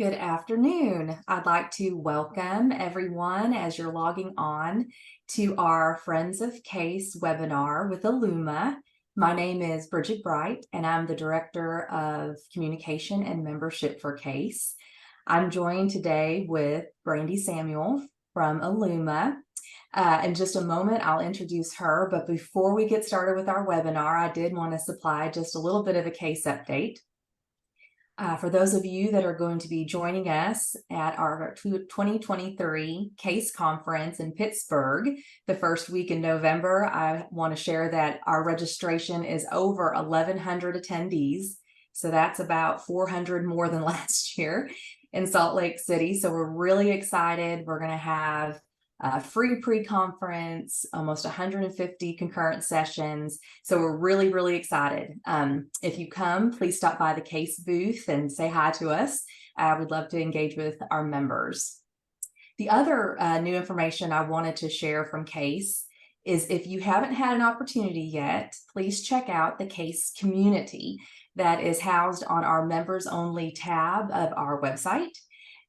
Good afternoon. I'd like to welcome everyone as you're logging on to our Friends of Case webinar with eLuma. My name is Bridget Bright, and I'm the Director of Communication and Membership for CASE. I'm joined today with Brandy Samuell from eLuma. In just a moment, I'll introduce her, but before we get started with our webinar, I did want to supply just a little bit of a case update. For those of you that are going to be joining us at our 2023 CASE conference in Pittsburgh, the first week in November, I want to share that our registration is over 1,100 attendees. So that's about 400 more than last year in Salt Lake City. So we're really excited. We're going to have a free pre-conference, almost 150 concurrent sessions. So we're really, really excited. If you come, please stop by the CASE booth and say hi to us. We'd love to engage with our members. The other new information I wanted to share from CASE is if you haven't had an opportunity yet, please check out the CASE community that is housed on our members only tab of our website.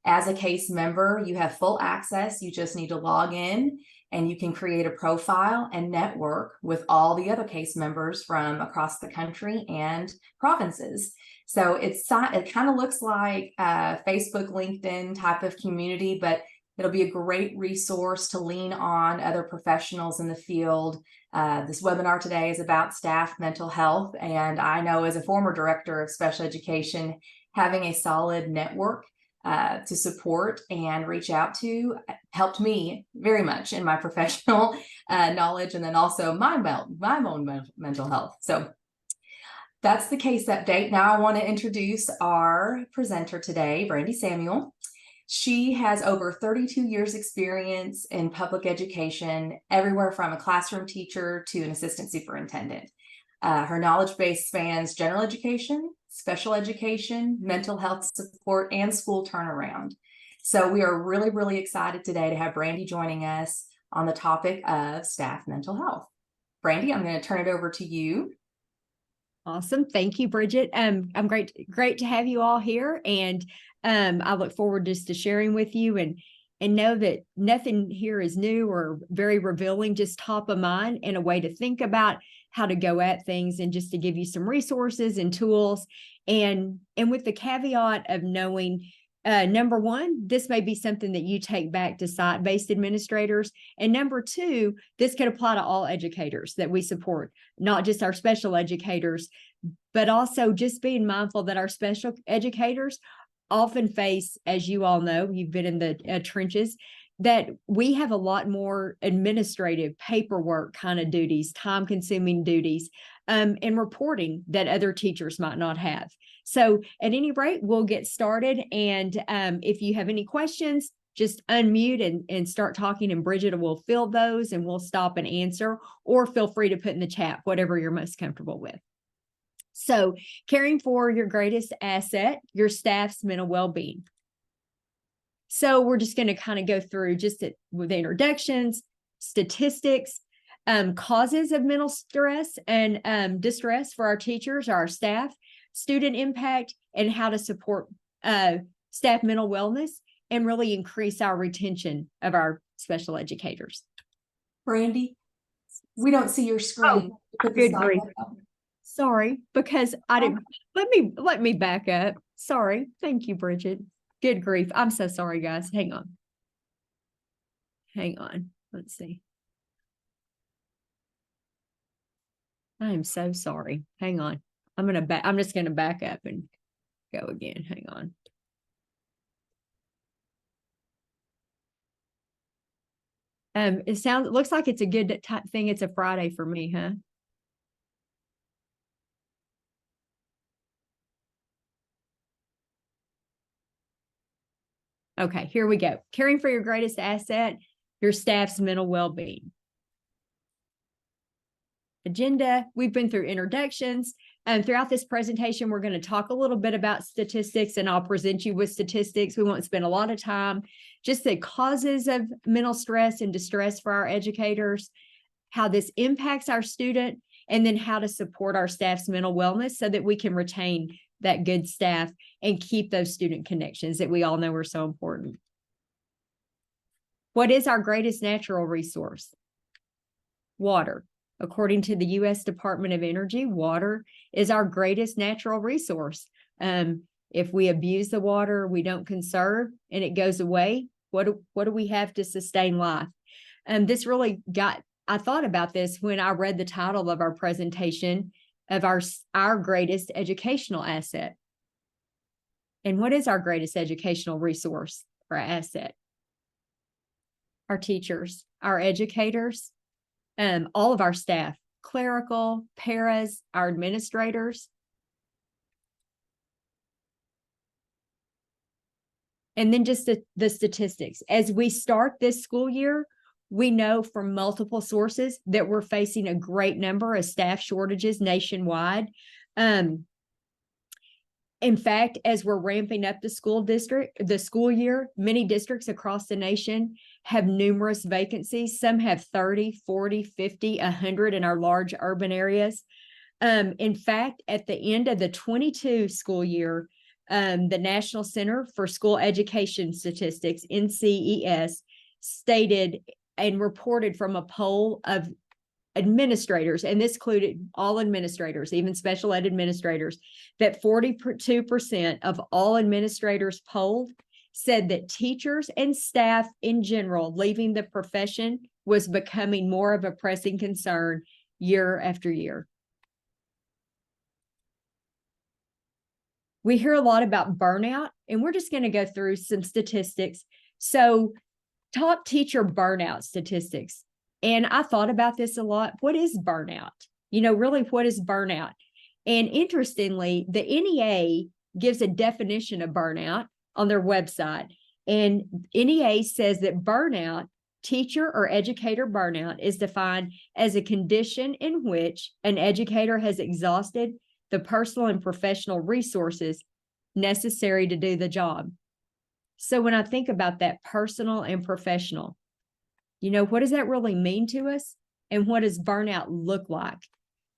As a CASE member, you have full access. You just need to log in and you can create a profile and network with all the other CASE members from across the country and provinces. So it kind of looks like a Facebook, LinkedIn type of community, but it'll be a great resource to lean on other professionals in the field. This webinar today is about staff mental health, and I know as a former director of special education, having a solid network to support and reach out to helped me very much in my professional knowledge, and then also my own mental health. So that's the CASE update. Now I want to introduce our presenter today, Brandy Samuell. She has over 32 years experience in public education, everywhere from a classroom teacher to an assistant superintendent. Her knowledge base spans general education, special education, mental health support, and school turnaround. So we are really, really excited today to have Brandy joining us on the topic of staff mental health. Brandy, I'm going to turn it over to you. Awesome. Thank you, Bridget. I'm great to have you all here. And I look forward just to sharing with you and know that nothing here is new or very revealing, just top of mind and a way to think about how to go at things, and just to give you some resources and tools, and with the caveat of knowing, number one, this may be something that you take back to site-based administrators, and number two, this could apply to all educators that we support, not just our special educators, but also just being mindful that our special educators often face, as you all know, you've been in the trenches, that we have a lot more administrative paperwork kind of duties, time-consuming duties, and reporting that other teachers might not have. So at any rate, we'll get started. And if you have any questions, just unmute and start talking, and Bridget will field those and we'll stop and answer, or feel free to put in the chat, whatever you're most comfortable with. So caring for your greatest asset, your staff's mental well-being. So we're just going to kind of go through just with the introductions, statistics, causes of mental stress and distress for our teachers, our staff, student impact, and how to support staff mental wellness and really increase our retention of our special educators. Brandy, we don't see your screen. Oh, good grief. Sorry, because I didn't. Let me back up. Sorry. Thank you, Bridget. Good grief. I'm so sorry, guys. Hang on. Let's see. I am so sorry. Hang on. I'm just gonna back up and go again. Hang on. It looks like it's a good thing it's a Friday for me, huh? Okay, here we go. Caring for your greatest asset, your staff's mental well-being. Agenda, we've been through introductions, and throughout this presentation, we're going to talk a little bit about statistics, and I'll present you with statistics. We won't spend a lot of time, just the causes of mental stress and distress for our educators, how this impacts our student, and then how to support our staff's mental wellness so that we can retain that good staff and keep those student connections that we all know are so important. What is our greatest natural resource? Water. According to the U.S. Department of Energy, water is our greatest natural resource. If we abuse the water, we don't conserve, and it goes away, what do we have to sustain life? This really I thought about this when I read the title of our presentation of our greatest educational asset. And what is our greatest educational resource or asset? Our teachers, our educators, all of our staff, clerical, paras, our administrators. And then just the statistics. As we start this school year, we know from multiple sources that we're facing a great number of staff shortages nationwide. In fact, as we're ramping up the school year, many districts across the nation have numerous vacancies. Some have 30, 40, 50, 100 in our large urban areas. In fact, at the end of the 22 school year, the National Center for School Education Statistics, NCES, stated and reported from a poll of administrators, and this included all administrators, even special ed administrators, that 42% of all administrators polled said that teachers and staff in general leaving the profession was becoming more of a pressing concern year after year. We hear a lot about burnout, and we're just going to go through some statistics. So, top teacher burnout statistics. And I thought about this a lot. What is burnout? Really, what is burnout? And interestingly, the NEA gives a definition of burnout on their website. And NEA says that burnout, teacher or educator burnout, is defined as a condition in which an educator has exhausted the personal and professional resources necessary to do the job. So when I think about that personal and professional, what does that really mean to us? And what does burnout look like?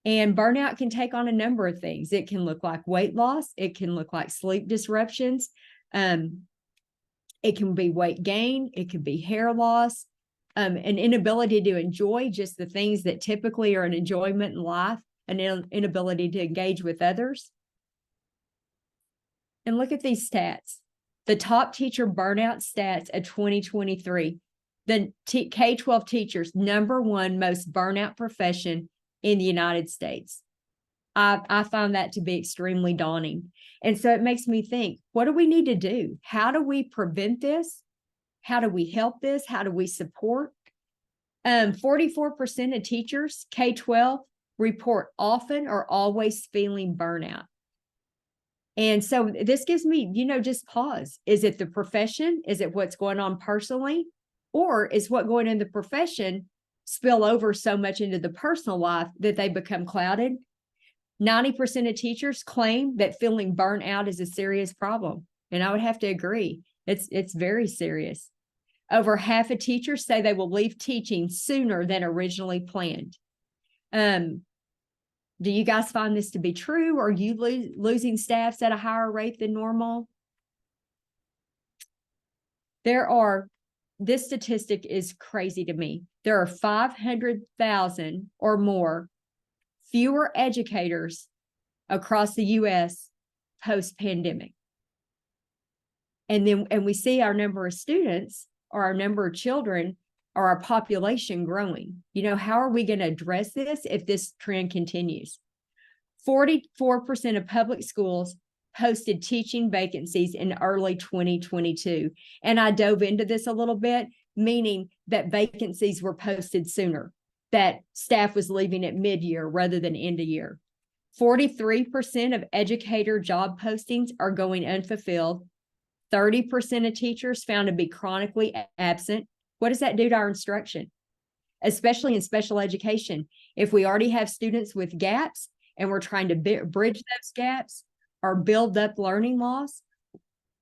And burnout can take on a number of things. It can look like weight loss. It can look like sleep disruptions. It can be weight gain. It can be hair loss, an inability to enjoy just the things that typically are an enjoyment in life, an inability to engage with others. And look at these stats. The top teacher burnout stats of 2023. The K-12 teachers, #1 most burnout profession in the United States. I find that to be extremely daunting. And so it makes me think, what do we need to do? How do we prevent this? How do we help this? How do we support? 44% of teachers, K-12, report often or always feeling burnout. And so this gives me, just pause. Is it the profession? Is it what's going on personally? Or is what going in the profession spill over so much into the personal life that they become clouded? 90% of teachers claim that feeling burnt out is a serious problem. And I would have to agree. It's very serious. Over half of teachers say they will leave teaching sooner than originally planned. Do you guys find this to be true? Are you losing staffs at a higher rate than normal? This statistic is crazy to me. There are 500,000 or more fewer educators across the U.S. post-pandemic. And we see our number of students or our number of children or our population growing. How are we going to address this if this trend continues? 44% of public schools posted teaching vacancies in early 2022. And I dove into this a little bit, meaning that vacancies were posted sooner, that staff was leaving at mid-year rather than end of year. 43% of educator job postings are going unfulfilled. 30% of teachers found to be chronically absent. What does that do to our instruction? Especially in special education. If we already have students with gaps and we're trying to bridge those gaps or build up learning loss,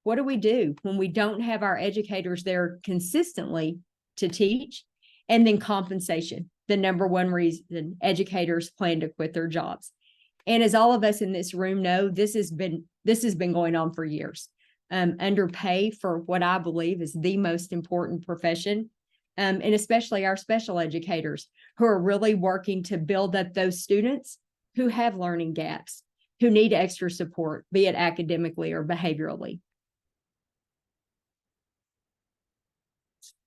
what do we do when we don't have our educators there consistently to teach? And then compensation, the #1 reason educators plan to quit their jobs. And as all of us in this room know, this has been going on for years. Underpay for what I believe is the most important profession, and especially our special educators who are really working to build up those students who have learning gaps, who need extra support, be it academically or behaviorally.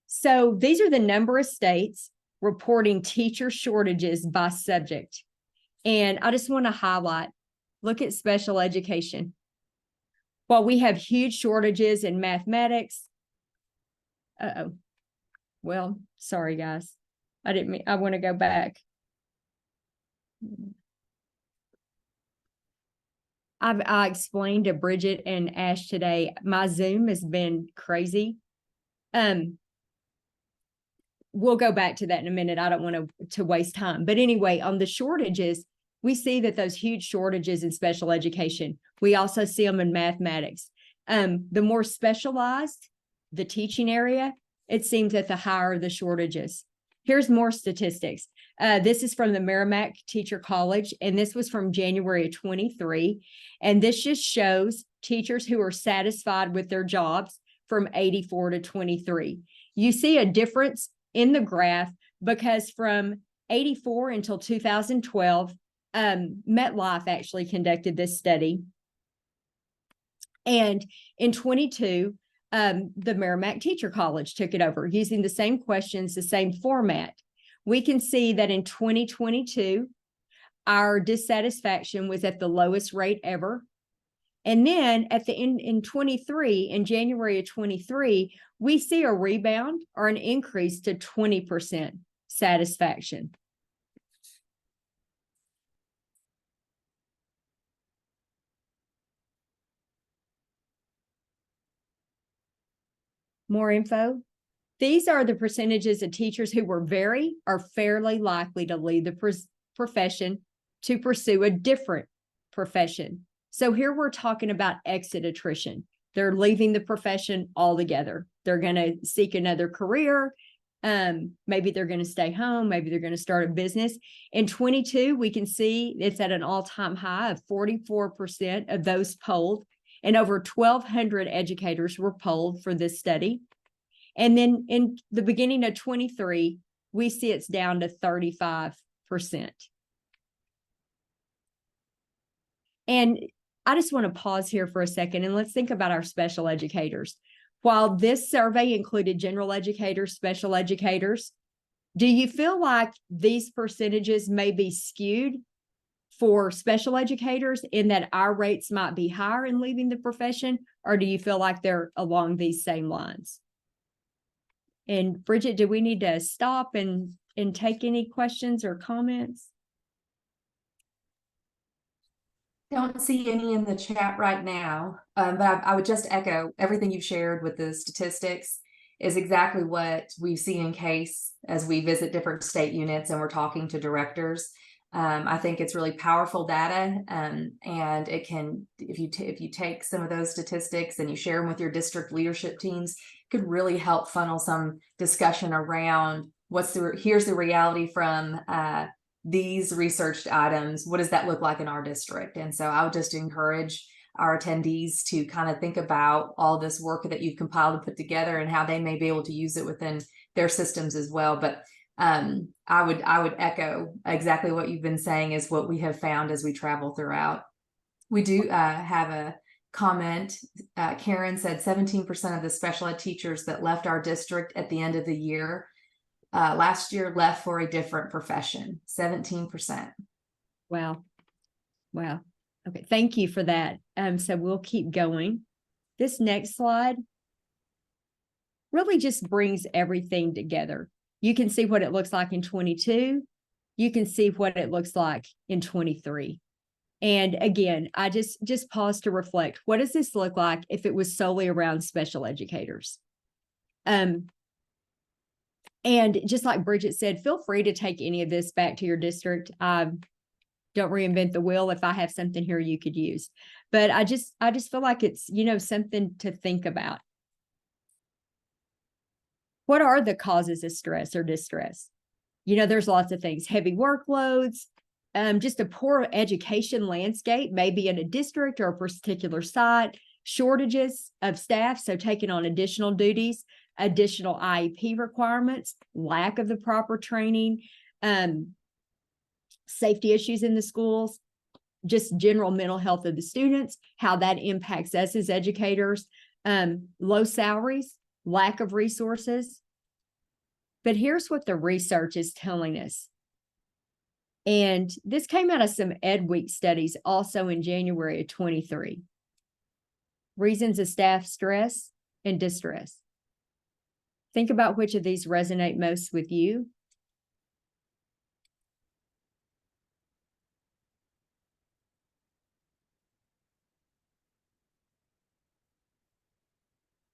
So these are the number of states reporting teacher shortages by subject. And I just want to highlight, look at special education. While we have huge shortages in mathematics, well, sorry guys, I want to go back. I explained to Bridget and Ash today, my Zoom has been crazy. We'll go back to that in a minute. I don't want to waste time. But anyway, on the shortages, we see that those huge shortages in special education, we also see them in mathematics. The more specialized the teaching area, it seems that the higher the shortages. Here's more statistics. This is from the Merrimack Teacher College, and this was from January of 23. And this just shows teachers who are satisfied with their jobs from 84 to 23. You see a difference in the graph because from 84 until 2012, MetLife actually conducted this study. And in 22, the Merrimack Teacher College took it over using the same questions, the same format. We can see that in 2022, our dissatisfaction was at the lowest rate ever. And then at the end in 23, in January of 23, we see a rebound or an increase to 20% satisfaction. More info. These are the percentages of teachers who were very or fairly likely to leave the profession to pursue a different profession. So here we're talking about exit attrition. They're leaving the profession altogether. They're going to seek another career. Maybe they're going to stay home. Maybe they're going to start a business. In 22, we can see it's at an all-time high of 44% of those polled, and over 1,200 educators were polled for this study. And then in the beginning of 23, we see it's down to 35%. And I just want to pause here for a second and let's think about our special educators. While this survey included general educators, special educators, do you feel like these percentages may be skewed for special educators in that our rates might be higher in leaving the profession, or do you feel like they're along these same lines? And Bridget, do we need to stop and take any questions or comments? Don't see any in the chat right now, but I would just echo everything you've shared with the statistics is exactly what we've seen in case as we visit different state units and we're talking to directors. I think it's really powerful data, and it can, if you take some of those statistics and you share them with your district leadership teams, could really help funnel some discussion around here's the reality from these researched items. What does that look like in our district? And so I would just encourage our attendees to kind of think about all this work that you've compiled and put together and how they may be able to use it within their systems as well. But I would echo exactly what you've been saying is what we have found as we travel throughout. We do have a comment. Karen said 17% of the special ed teachers that left our district at the end of the year last year left for a different profession. 17%. Wow. Okay, thank you for that. So we'll keep going. This next slide really just brings everything together. You can see what it looks like in 22. You can see what it looks like in 23. And again, I just pause to reflect. What does this look like if it was solely around special educators? And just like Bridget said, feel free to take any of this back to your district. Don't reinvent the wheel. If I have something here you could use, but I just feel like it's, something to think about. What are the causes of stress or distress? There's lots of things: heavy workloads, just a poor education landscape, maybe in a district or a particular site, shortages of staff, so taking on additional duties, additional IEP requirements, lack of the proper training, safety issues in the schools, just general mental health of the students, how that impacts us as educators, low salaries, lack of resources. But here's what the research is telling us. And this came out of some Ed Week studies also in January of 23. Reasons of staff stress and distress. Think about which of these resonate most with you.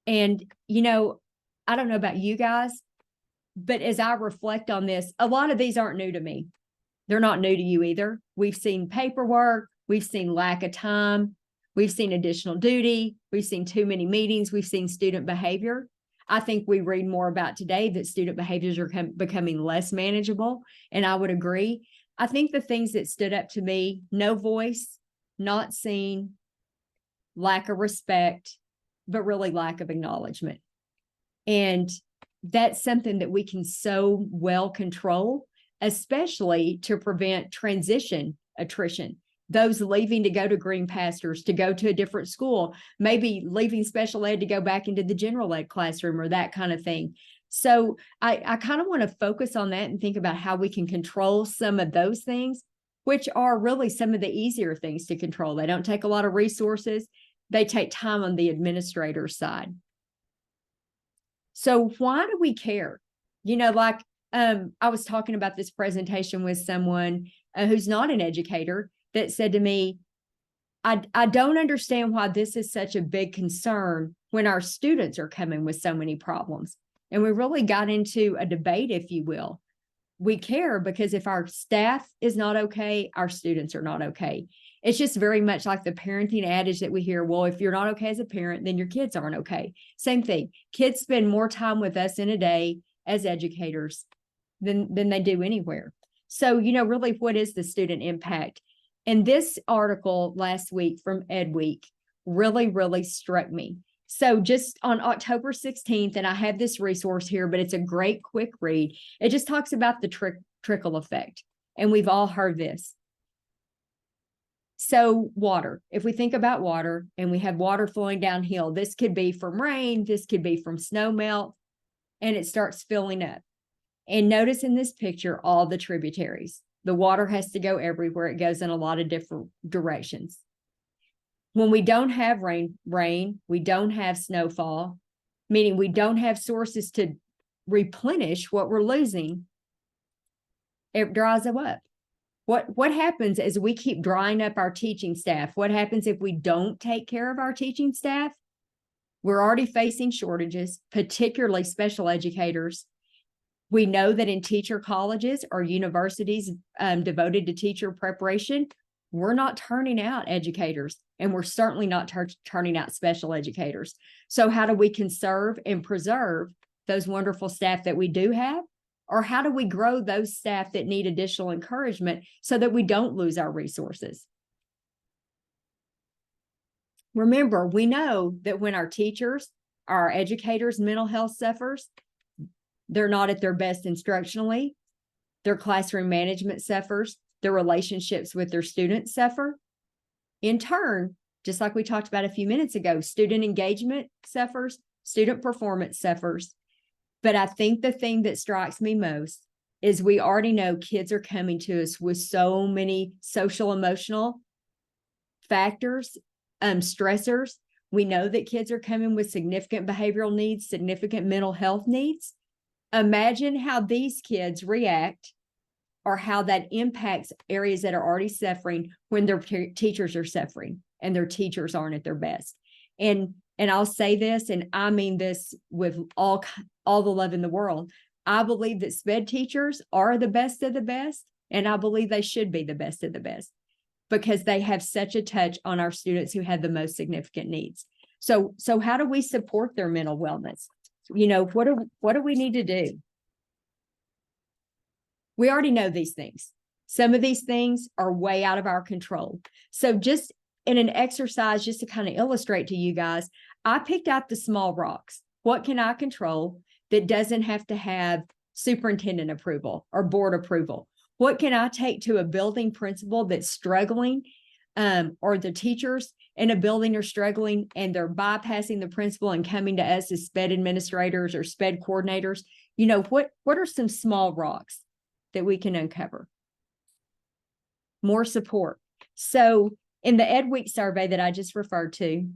And, I don't know about you guys, but as I reflect on this, a lot of these aren't new to me. They're not new to you either. We've seen paperwork. We've seen lack of time. We've seen additional duty. We've seen too many meetings. We've seen student behavior. I think we read more about today that student behaviors are becoming less manageable. And I would agree. I think the things that stood up to me, no voice, not seen, lack of respect, but really lack of acknowledgement. And that's something that we can so well control, especially to prevent transition attrition. Those leaving to go to green pastures, to go to a different school, maybe leaving special ed to go back into the general ed classroom or that kind of thing. So I kind of want to focus on that and think about how we can control some of those things, which are really some of the easier things to control. They don't take a lot of resources. They take time on the administrator's side. So why do we care? I was talking about this presentation with someone who's not an educator that said to me, I don't understand why this is such a big concern when our students are coming with so many problems. And we really got into a debate, if you will. We care because if our staff is not okay, our students are not okay. It's just very much like the parenting adage that we hear, well, if you're not okay as a parent, then your kids aren't okay. Same thing. Kids spend more time with us in a day as educators than they do anywhere. So, really, what is the student impact? And this article last week from Ed Week really, really struck me. So just on October 16th, and I have this resource here, but it's a great quick read. It just talks about the trickle effect. And we've all heard this. So water, if we think about water and we have water flowing downhill, this could be from rain, this could be from snow melt, and it starts filling up. And notice in this picture, all the tributaries. The water has to go everywhere. It goes in a lot of different directions. When we don't have rain, we don't have snowfall, meaning we don't have sources to replenish what we're losing. It dries up. What happens as we keep drying up our teaching staff? What happens if we don't take care of our teaching staff? We're already facing shortages, particularly special educators. We know that in teacher colleges or universities devoted to teacher preparation, we're not turning out educators, and we're certainly not turning out special educators. So how do we conserve and preserve those wonderful staff that we do have? Or how do we grow those staff that need additional encouragement so that we don't lose our resources? Remember, we know that when our teachers, our educators' mental health suffers, they're not at their best instructionally, their classroom management suffers, their relationships with their students suffer. In turn, just like we talked about a few minutes ago, student engagement suffers, student performance suffers. But I think the thing that strikes me most is we already know kids are coming to us with so many social emotional factors, stressors. We know that kids are coming with significant behavioral needs, significant mental health needs. Imagine how these kids react or how that impacts areas that are already suffering when their teachers are suffering and their teachers aren't at their best. And I'll say this, and I mean this with all the love in the world. I believe that SPED teachers are the best of the best, and I believe they should be the best of the best because they have such a touch on our students who have the most significant needs. So how do we support their mental wellness? What do we need to do? We already know these things. Some of these things are way out of our control. So just in an exercise, just to kind of illustrate to you guys, I picked out the small rocks. What can I control that doesn't have to have superintendent approval or board approval? What can I take to a building principal that's struggling, or the teachers in a building are struggling and they're bypassing the principal and coming to us as SPED administrators or SPED coordinators? You know, what are some small rocks that we can uncover? More support. So in the Ed Week survey that I just referred to,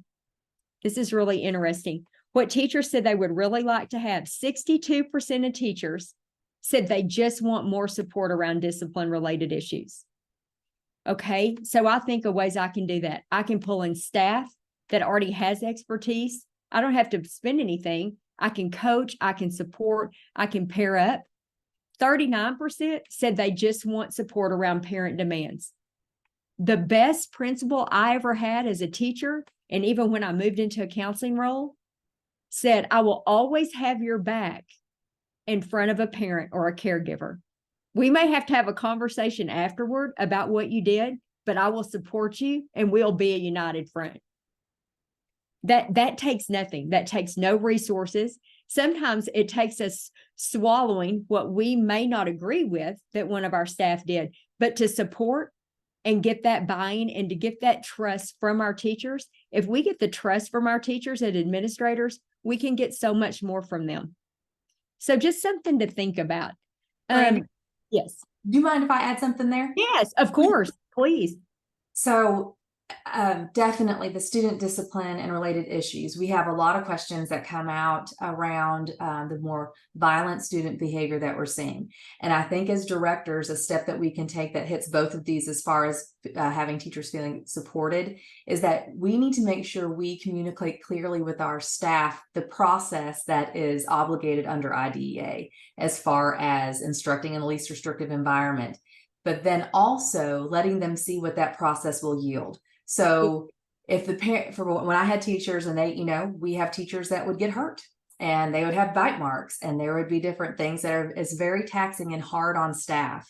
this is really interesting. What teachers said they would really like to have, 62% of teachers said they just want more support around discipline-related issues. Okay, so I think of ways I can do that. I can pull in staff that already has expertise. I don't have to spend anything. I can coach, I can support, I can pair up. 39% said they just want support around parent demands. The best principal I ever had as a teacher, and even when I moved into a counseling role, said, I will always have your back in front of a parent or a caregiver. We may have to have a conversation afterward about what you did, but I will support you and we'll be a united front. That takes nothing. That takes no resources. Sometimes it takes us swallowing what we may not agree with that one of our staff did, but to support and get that buy-in and to get that trust from our teachers. If we get the trust from our teachers and administrators, we can get so much more from them. So just something to think about. Yes. Do you mind if I add something there? Yes, of course, please. So definitely the student discipline and related issues. We have a lot of questions that come out around the more violent student behavior that we're seeing. And I think as directors, a step that we can take that hits both of these as far as having teachers feeling supported is that we need to make sure we communicate clearly with our staff the process that is obligated under IDEA as far as instructing in the least restrictive environment, but then also letting them see what that process will yield. So if the parent, for when I had teachers and they, we have teachers that would get hurt and they would have bite marks and there would be different things that is very taxing and hard on staff.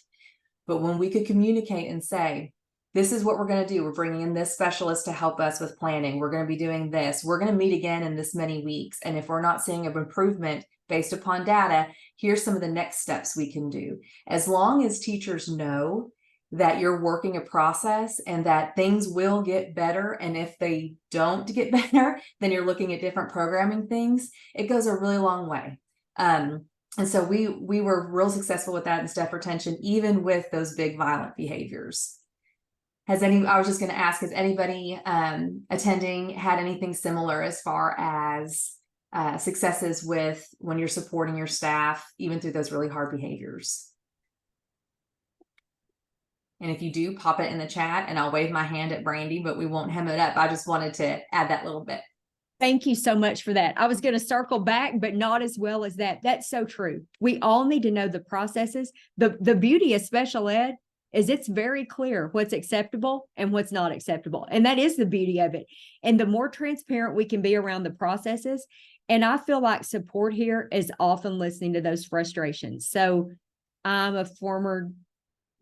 But when we could communicate and say, this is what we're going to do. We're bringing in this specialist to help us with planning. We're going to be doing this. We're going to meet again in this many weeks. And if we're not seeing an improvement based upon data, here's some of the next steps we can do. As long as teachers know that you're working a process and that things will get better. And if they don't get better, then you're looking at different programming things. It goes a really long way. And so we were real successful with that in staff retention, even with those big violent behaviors. I was just going to ask, has anybody attending had anything similar as far as successes with when you're supporting your staff, even through those really hard behaviors? And if you do, pop it in the chat and I'll wave my hand at Brandy, but we won't hem it up. I just wanted to add that little bit. Thank you so much for that. I was going to circle back, but not as well as that. That's so true. We all need to know the processes. The beauty of special ed is it's very clear what's acceptable and what's not acceptable. And that is the beauty of it. And the more transparent we can be around the processes, and I feel like support here is often listening to those frustrations. So I'm a former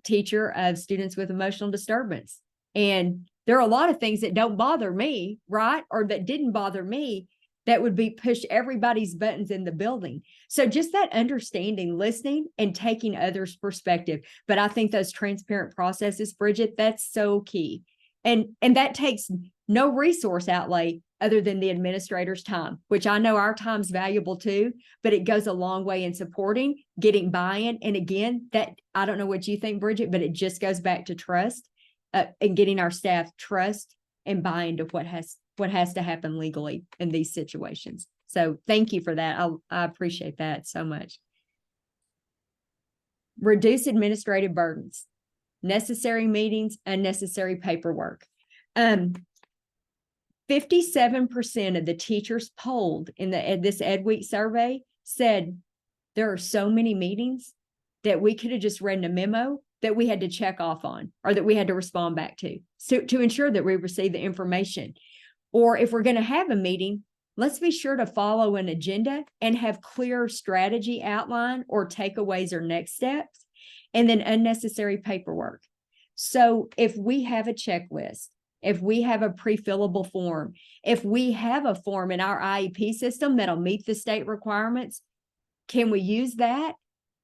teacher of students with emotional disturbance. And there are a lot of things that don't bother me, right? Or that didn't bother me that would be push everybody's buttons in the building. So just that understanding, listening and taking others' perspective. But I think those transparent processes, Bridget, that's so key. And that takes no resource outlay other than the administrator's time, which I know our time's valuable too, but it goes a long way in supporting, getting buy-in. And again, that I don't know what you think, Bridget, but it just goes back to trust and getting our staff trust and buy-in to what has to happen legally in these situations. So thank you for that. I appreciate that so much. Reduce administrative burdens, necessary meetings, unnecessary paperwork. 57% of the teachers polled in this Ed Week survey said there are so many meetings that we could have just written a memo that we had to check off on or that we had to respond back to. So to ensure that we receive the information. Or if we're going to have a meeting, let's be sure to follow an agenda and have clear strategy outline or takeaways or next steps. and then unnecessary paperwork. So if we have a checklist, if we have a pre-fillable form, if we have a form in our IEP system that'll meet the state requirements, can we use that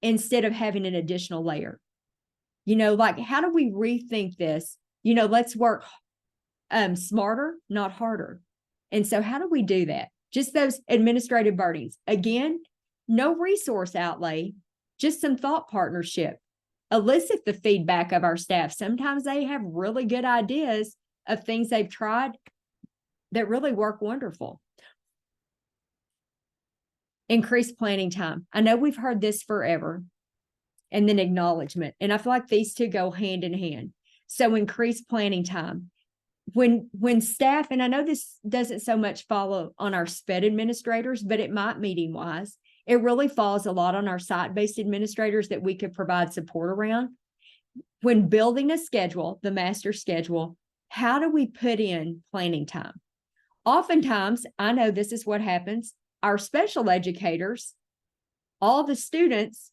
instead of having an additional layer? Like, how do we rethink this? Let's work smarter, not harder. And so how do we do that? Just those administrative burdens. Again, no resource outlay, just some thought partnership. Elicit the feedback of our staff. Sometimes they have really good ideas of things they've tried that really work wonderful. Increase planning time. I know we've heard this forever. And then acknowledgement. And I feel like these two go hand in hand. So increase planning time. When staff, and I know this doesn't so much follow on our SPED administrators, but it might meeting wise. It really falls a lot on our site-based administrators that we could provide support around. When building a schedule, the master schedule, how do we put in planning time? Oftentimes, I know this is what happens. Our special educators, all the students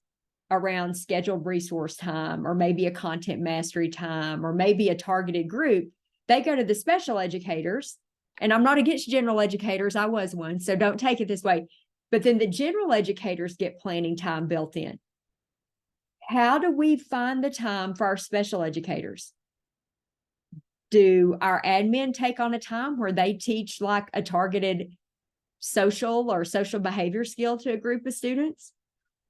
around scheduled resource time, or maybe a content mastery time, or maybe a targeted group, they go to the special educators. And I'm not against general educators. I was one, so don't take it this way. But then the general educators get planning time built in. How do we find the time for our special educators? Do our admin take on a time where they teach like a targeted social or social behavior skill to a group of students?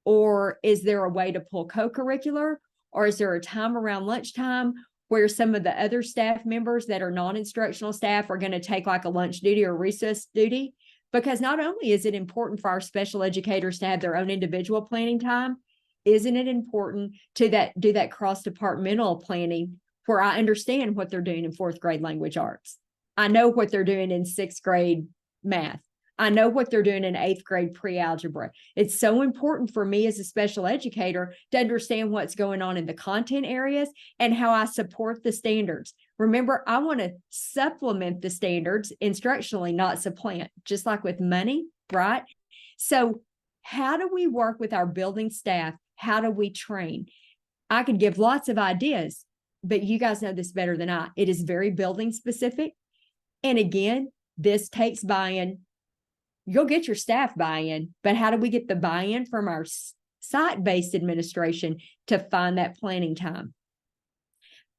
Or is there a way to pull co-curricular? Or is there a time around lunchtime where some of the other staff members that are non-instructional staff are going to take like a lunch duty or recess duty? Because not only is it important for our special educators to have their own individual planning time, isn't it important to do that cross-departmental planning where I understand what they're doing in fourth grade language arts? I know what they're doing in sixth grade math. I know what they're doing in eighth grade pre-algebra. It's so important for me as a special educator to understand what's going on in the content areas and how I support the standards. Remember, I want to supplement the standards instructionally, not supplant, just like with money, right? So how do we work with our building staff? How do we train? I could give lots of ideas, but you guys know this better than I. It is very building specific. And again, this takes buy-in. You'll get your staff buy-in, but how do we get the buy-in from our site-based administration to find that planning time?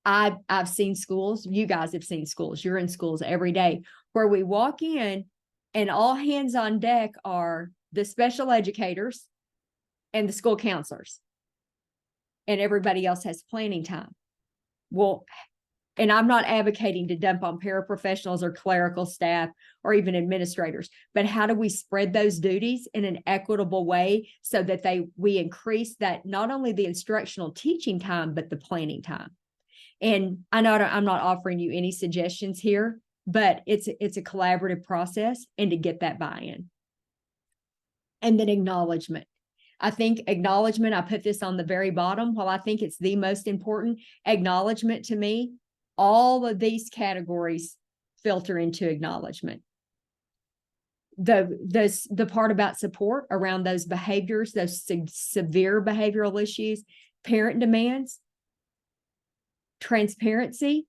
I've seen schools, you guys have seen schools, you're in schools every day, where we walk in and all hands on deck are the special educators and the school counselors, and everybody else has planning time. Well, and I'm not advocating to dump on paraprofessionals or clerical staff or even administrators, but how do we spread those duties in an equitable way so that we increase that, not only the instructional teaching time, but the planning time? And I know I'm not offering you any suggestions here, but it's a collaborative process, and to get that buy-in. And then acknowledgement. I think acknowledgement, I put this on the very bottom. While I think it's the most important, acknowledgement to me, all of these categories filter into acknowledgement. The part about support around those behaviors, those severe behavioral issues, parent demands, transparency,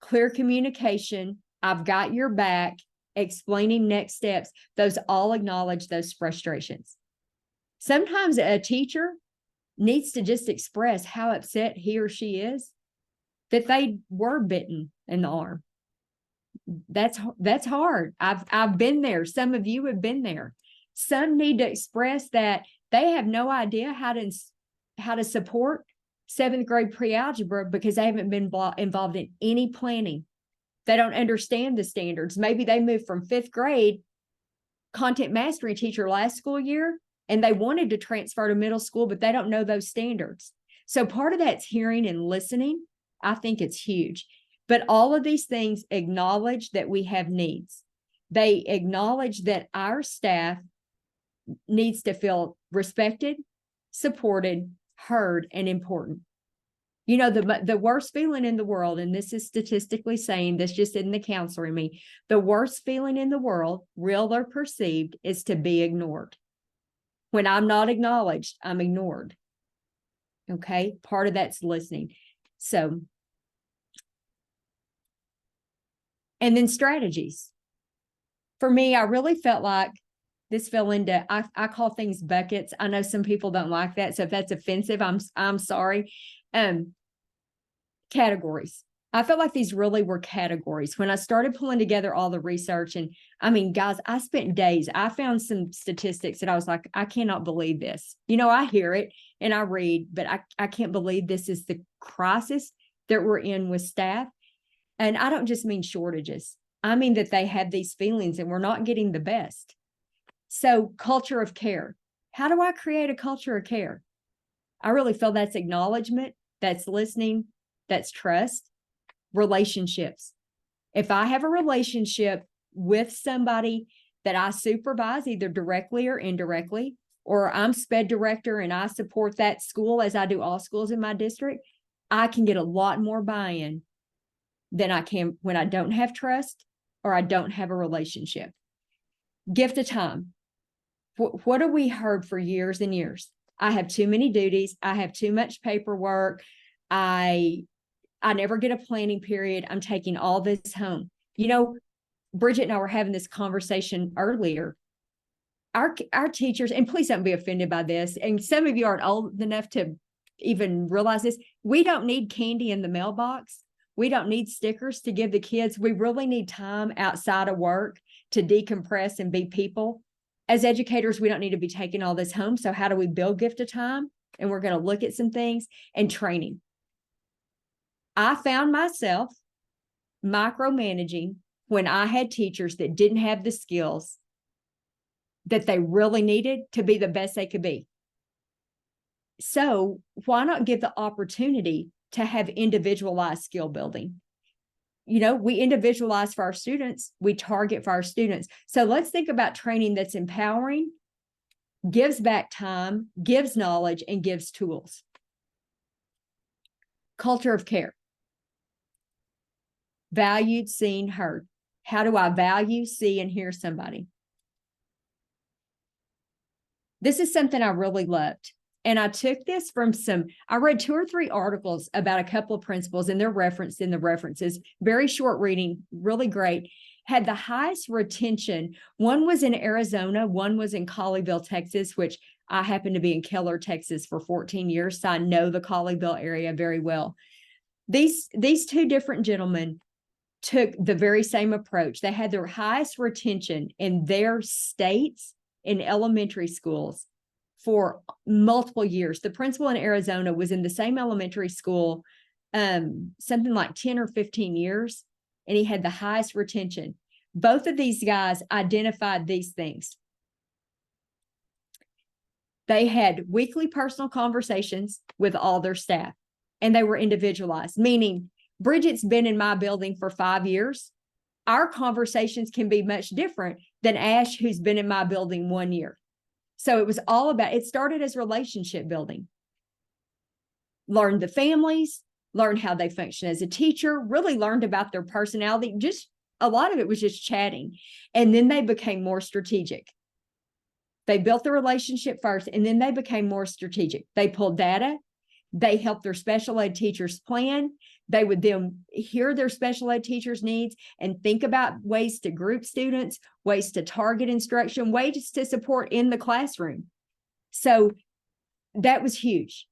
clear communication, I've got your back, explaining next steps, those all acknowledge those frustrations. Sometimes a teacher needs to just express how upset he or she is that they were bitten in the arm. That's hard. I've been there. Some of you have been there. Some need to express that they have no idea how to support seventh grade pre-algebra because they haven't been involved in any planning. They don't understand the standards. Maybe they moved from fifth grade content mastery teacher last school year, and they wanted to transfer to middle school, but they don't know those standards. So part of that's hearing and listening. I think it's huge. But all of these things acknowledge that we have needs. They acknowledge that our staff needs to feel respected, supported, heard, and important. You know, the worst feeling in the world, and this is statistically saying this just in the counselor in me, the worst feeling in the world, real or perceived, is to be ignored. When I'm not acknowledged, I'm ignored. Okay. Part of that's listening. So, and then strategies. For me, I really felt like this fell into, I call things buckets. I know some people don't like that. So if that's offensive, I'm sorry. Categories. I felt like these really were categories. When I started pulling together all the research, and I mean, guys, I spent days. I found some statistics that I was like, I cannot believe this. You know, I hear it and I read, but I can't believe this is the crisis that we're in with staff. And I don't just mean shortages. I mean that they have these feelings and we're not getting the best. So, culture of care. How do I create a culture of care? I really feel that's acknowledgement, that's listening, that's trust, relationships. If I have a relationship with somebody that I supervise, either directly or indirectly, or I'm SPED director and I support that school as I do all schools in my district, I can get a lot more buy-in than I can when I don't have trust or I don't have a relationship. Gift of time. What have we heard for years and years? I have too many duties. I have too much paperwork. I never get a planning period. I'm taking all this home. You know, Bridget and I were having this conversation earlier. Our teachers, and please don't be offended by this, and some of you aren't old enough to even realize this, we don't need candy in the mailbox. We don't need stickers to give the kids. We really need time outside of work to decompress and be people. As educators, we don't need to be taking all this home. So how do we build gift of time? And we're going to look at some things and training. I found myself micromanaging when I had teachers that didn't have the skills that they really needed to be the best they could be. So why not give the opportunity to have individualized skill building? You know, we individualize for our students, we target for our students. So let's think about training that's empowering, gives back time, gives knowledge, and gives tools. Culture of care. Valued, seen, heard. How do I value, see, and hear somebody? This is something I really loved. And I took this from I read 2 or 3 articles about a couple of principals, and they're referenced in the references. Very short reading, really great. Had the highest retention. One was in Arizona, one was in Colleyville, Texas, which I happen to be in Keller, Texas for 14 years. So I know the Colleyville area very well. These 2 different gentlemen took the very same approach. They had their highest retention in their states in elementary schools for multiple years. The principal in Arizona was in the same elementary school, something like 10 or 15 years, and he had the highest retention. Both of these guys identified these things. They had weekly personal conversations with all their staff, and they were individualized, meaning Bridget's been in my building for 5 years. Our conversations can be much different than Ash, who's been in my building 1 year. So it was all about, it started as relationship building. Learned the families, learned how they function as a teacher, really learned about their personality. Just a lot of it was just chatting. And then they became more strategic. They built the relationship first, and then they became more strategic. They pulled data. They helped their special ed teachers plan. They would then hear their special ed teachers' needs and think about ways to group students, ways to target instruction, ways to support in the classroom. So that was huge.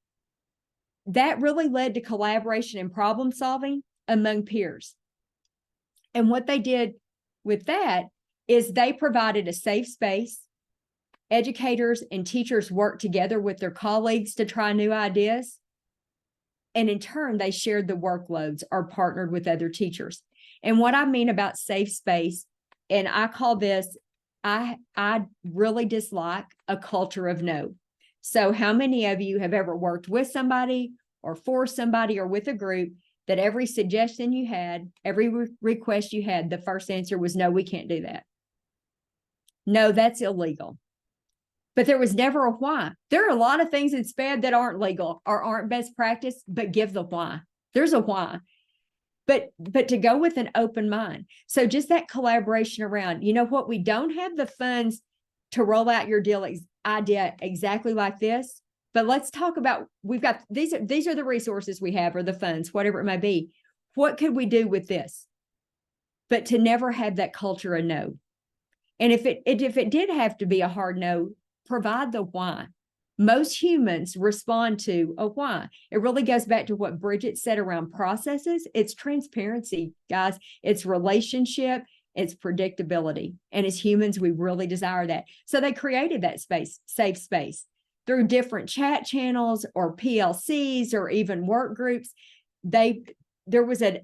That really led to collaboration and problem solving among peers. And what they did with that is they provided a safe space. Educators and teachers worked together with their colleagues to try new ideas. And in turn, they shared the workloads or partnered with other teachers. And what I mean about safe space, and I call this, I really dislike a culture of no. So how many of you have ever worked with somebody or for somebody or with a group that every suggestion you had, every request you had, the first answer was, no, we can't do that. No, that's illegal. But there was never a why. There are a lot of things in SPED that aren't legal or aren't best practice, but give the why. There's a why. But to go with an open mind. So just that collaboration around, you know what, we don't have the funds to roll out your idea exactly like this, But let's talk about, we've got, these are the resources we have, or the funds, whatever it may be. What could we do with this? But to never have that culture of no. And if it did have to be a hard no, provide the why. Most humans respond to a why. It really goes back to what Bridget said around processes. It's transparency, guys. It's relationship. It's predictability. And as humans, we really desire that. So they created that space, safe space, through different chat channels or PLCs or even work groups. There was a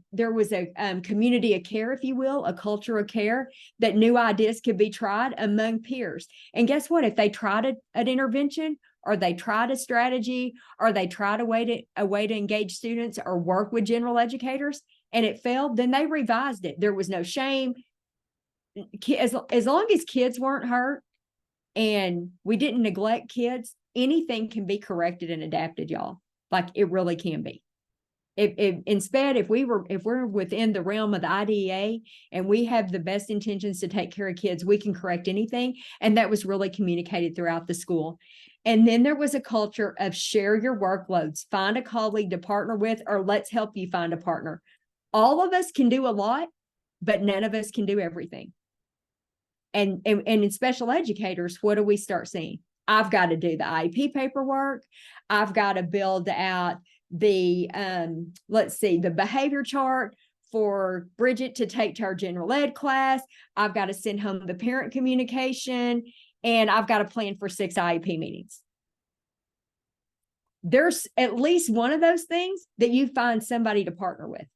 community of care, if you will, a culture of care, that new ideas could be tried among peers. And guess what? If they tried an intervention, or they tried a strategy, or they tried a way to engage students or work with general educators, and it failed, then they revised it. There was no shame. As long as kids weren't hurt and we didn't neglect kids, anything can be corrected and adapted, y'all. Like, it really can be. Instead, if we're within the realm of the IDEA and we have the best intentions to take care of kids, we can correct anything. And that was really communicated throughout the school. And then there was a culture of share your workloads, find a colleague to partner with, or let's help you find a partner. All of us can do a lot, but none of us can do everything. And in special educators, what do we start seeing? I've got to do the IEP paperwork. I've got to build out the the behavior chart for Bridget to take to our general ed class. I've got to send home the parent communication, and I've got to plan for 6 IEP meetings. There's at least one of those things that you find somebody to partner with.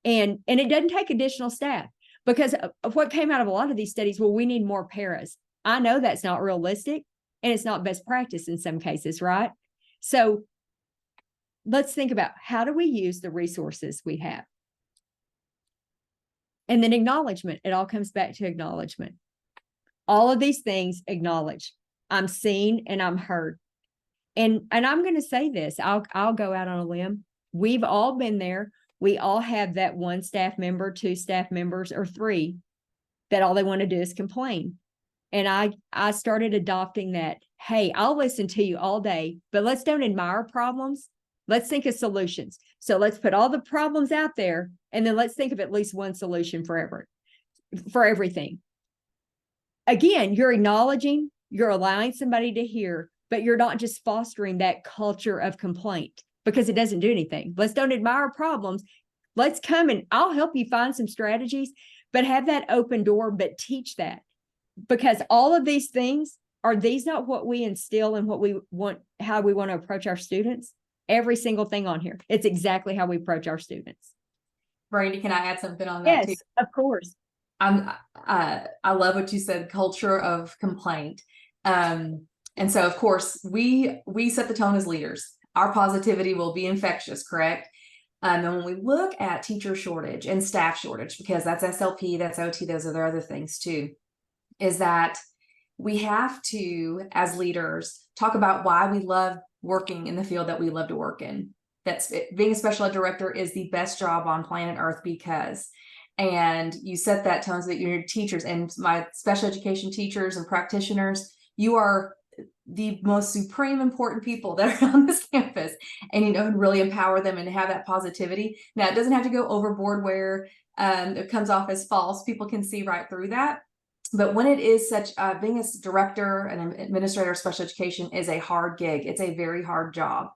And it doesn't take additional staff, because of what came out of a lot of these studies. Well, we need more paras. I know that's not realistic, and it's not best practice in some cases, right? So let's think about, how do we use the resources we have? And then acknowledgement. It all comes back to acknowledgement. All of these things acknowledge. I'm seen and I'm heard. And I'm going to say this. I'll go out on a limb. We've all been there. We all have that one staff member, 2 staff members, or 3 that all they want to do is complain. And I started adopting that. Hey, I'll listen to you all day, but let's don't admire problems. Let's think of solutions. So let's put all the problems out there, and then let's think of at least one solution for everything. Again, you're acknowledging, you're allowing somebody to hear, but you're not just fostering that culture of complaint, because it doesn't do anything. Let's don't admire problems. Let's come and I'll help you find some strategies, but have that open door, but teach that. Because all of these things, are these not what we instill and what we want, how we want to approach our students? Every single thing on here. It's exactly how we approach our students. Brandy, can I add something on that too? Yes, of course. I love what you said, culture of complaint. And so of course we set the tone as leaders. Our positivity will be infectious, correct? And when we look at teacher shortage and staff shortage, because that's SLP, that's OT, those are the other things too, is that we have to, as leaders, talk about why we love working in the field that we love to work in. That's it. Being a special ed director is the best job on planet Earth, because, and you set that tone so that your teachers and my special education teachers and practitioners, you are the most supreme important people that are on this campus, and really empower them and have that positivity. Now, it doesn't have to go overboard where it comes off as false. People can see right through that. But when it is such, being a director and an administrator of special education is a hard gig. It's a very hard job.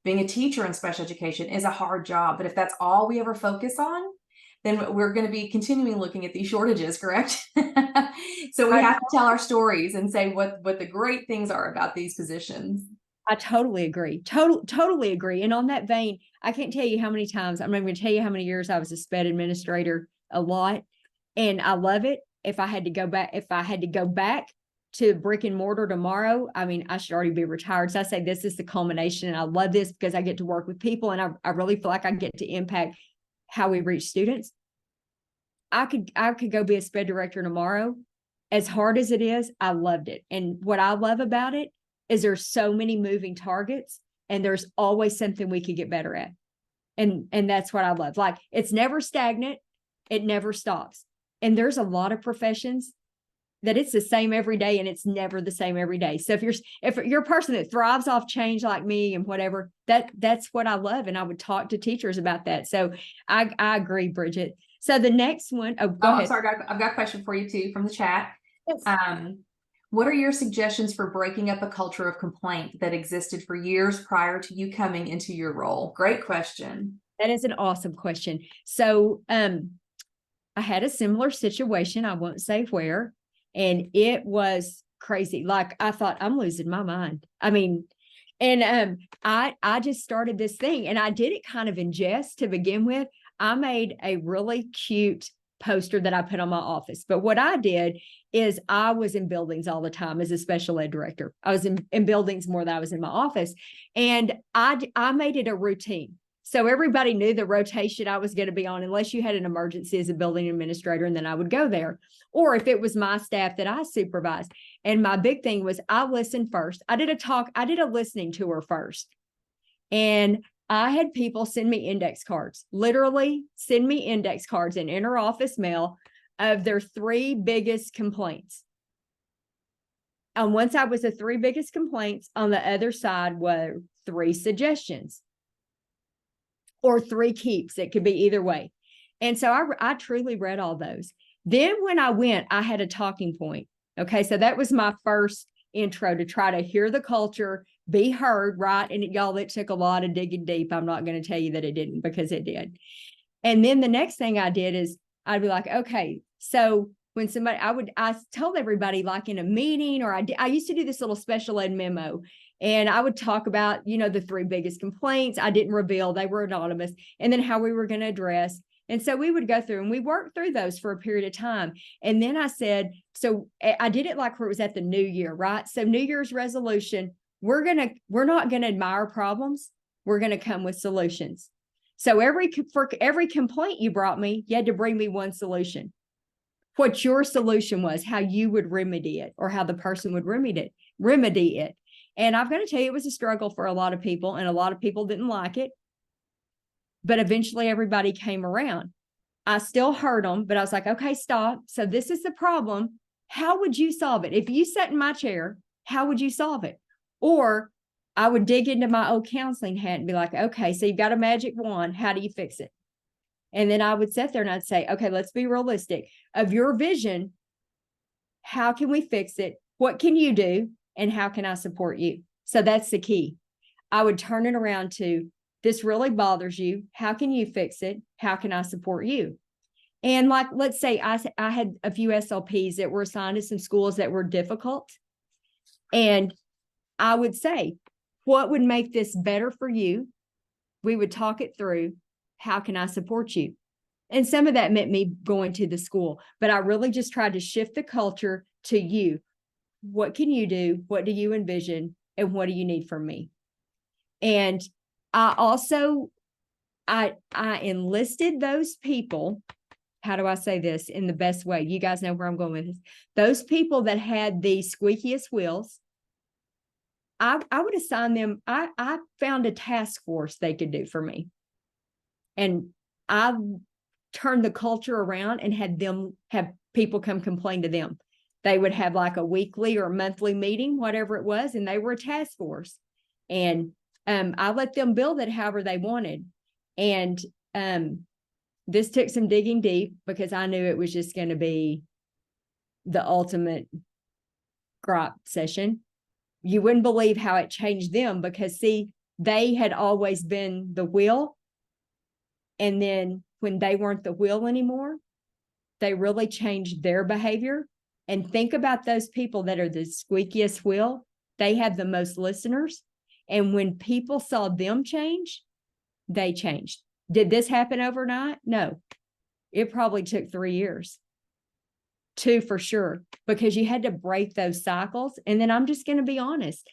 Being a teacher in special education is a hard job. But if that's all we ever focus on, then we're going to be continuing looking at these shortages, correct? So we have to tell our stories and say what the great things are about these positions. I totally agree. Totally agree. And on that vein, I can't tell you how many times, I'm not going to tell you how many years I was a SPED administrator, a lot. And I love it. If I had to go back to brick and mortar tomorrow, I mean, I should already be retired. So I say this is the culmination, and I love this because I get to work with people, and I really feel like I get to impact how we reach students. I could go be a SPED director tomorrow. As hard as it is, I loved it. And what I love about it is there's so many moving targets, and there's always something we could get better at. And that's what I love. Like, it's never stagnant. It never stops. And there's a lot of professions that it's the same every day, and it's never the same every day. So if you're a person that thrives off change like me and whatever, that's what I love. And I would talk to teachers about that. So I agree, Bridget. So the next one, go ahead. I'm sorry, I've got a question for you too from the chat. Yes. What are your suggestions for breaking up a culture of complaint that existed for years prior to you coming into your role? Great question. That is an awesome question. So I had a similar situation. I won't say where, and it was crazy. Like, I thought, I'm losing my mind. I mean, and I just started this thing, and I did it kind of in jest to begin with. I made a really cute poster that I put on my office. But what I did is I was in buildings all the time as a special ed director. I was in buildings more than I was in my office. And I made it a routine. So everybody knew the rotation I was going to be on, unless you had an emergency as a building administrator, and then I would go there. Or if it was my staff that I supervised. And my big thing was I listened first. I did a listening tour first. And I had people send me index cards, literally send me index cards in interoffice mail of their 3 biggest complaints. On one side was the 3 biggest complaints. On the other side were 3 suggestions or 3 keeps. It could be either way. And so I truly read all those. Then when I went, I had a talking point. Okay. So that was my first intro, to try to hear the culture, be heard, right? And y'all, it took a lot of digging deep. I'm not going to tell you that it didn't, because it did. And then the next thing I did is I'd be like, okay, so when somebody, I told everybody, like in a meeting, or I used to do this little special ed memo, and I would talk about, the 3 biggest complaints. I didn't reveal, they were anonymous, and then how we were going to address. And so we would go through and we worked through those for a period of time. And then I said, so I did it like where it was at the new year, right? So New Year's resolution, we're not going to admire problems. We're going to come with solutions. So for every complaint you brought me, you had to bring me 1 solution. What your solution was, how you would remedy it, or how the person would remedy it. And I'm going to tell you, it was a struggle for a lot of people, and a lot of people didn't like it. But eventually everybody came around. I still heard them, but I was like, okay, stop. So this is the problem. How would you solve it? If you sat in my chair, how would you solve it? Or I would dig into my old counseling hat and be like, okay, so you've got a magic wand. How do you fix it? And then I would sit there and I'd say, okay, let's be realistic. Of your vision, how can we fix it? What can you do? And how can I support you? So that's the key. I would turn it around to, this really bothers you. How can you fix it? How can I support you? And like, let's say I had a few SLPs that were assigned to some schools that were difficult. And I would say, what would make this better for you? We would talk it through. How can I support you? And some of that meant me going to the school, but I really just tried to shift the culture to you. What can you do? What do you envision? And what do you need from me? And I also, I enlisted those people. How do I say this in the best way? You guys know where I'm going with this. Those people that had the squeakiest wheels, I would assign them, I found a task force they could do for me. And I turned the culture around and had them have people come complain to them. They would have like a weekly or monthly meeting, whatever it was, and they were a task force. And I let them build it however they wanted. And this took some digging deep, because I knew it was just going to be the ultimate gripe session. You wouldn't believe how it changed them, because see, they had always been the wheel. And then when they weren't the wheel anymore, they really changed their behavior. And think about those people that are the squeakiest wheel. They have the most listeners. And when people saw them change, they changed. Did this happen overnight? No. It probably took 3 years. 2 for sure, because you had to break those cycles. And then I'm just going to be honest.